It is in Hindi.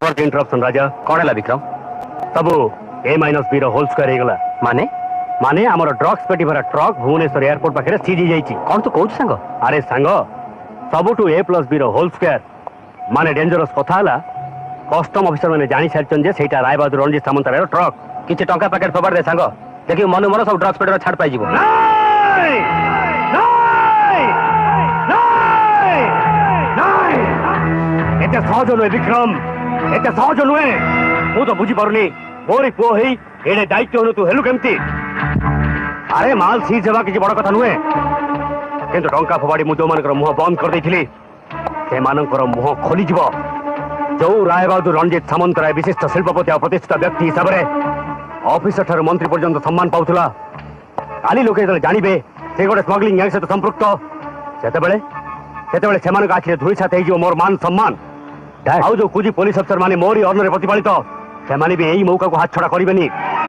फॉर इंटरप्शन राजा कौन है विक्रम सब A-B होल स्क्वायर हेगला माने माने हमर ड्रग्स पेटी भरा ट्रक भुवनेश्वर एयरपोर्ट पाखे सीजी जाइछि कौन तू कहू सांग अरे सांग सबुठू A+B होल स्क्वायर माने डेंजरस कथा हला कस्टम ऑफिसर माने जानि सारचन जे सेटा रायबहादुर रणजीत सामंतरायर ट्रक किछि टंका पैकेट फबार दे सांग देखि मन मन सब ड्रग्स पेटी छाड़ पाई जीवो एते सहज नुहे विक्रम एते सहज नुहे मु तो बुझी पारुनी मोरी पुओ हेई एडे दायित्व हनु तू हेलु केमती अरे माल सीज हेबा किछि बड़ कथा नुहे किंतु टंका फबाड़ी मु जो मानकर मुह बंद कर देथिली से मानकर मुह खोली जीवो जो रायबहादुर रणजीत सामंतराय विशिष्ट शिल्पपति और प्रतिष्ठित व्यक्ति हिसाब से ऑफिसर ठार मंत्री पर्यंत सम्मान पाउथला काली लोके जतले जानिबे से गोटे स्मगलिंग गैंग सहित संपृक्त सेतेबेले सेतेबेले सेमानक आखिरे धूଳି छात हेइजो मोर मान सम्मान आउ जो कुजी पुलिस अफसर माने मोरी ऑर्डर प्रतिपालित से माने भी यही मौका को हाथ छड़ा करिबेनी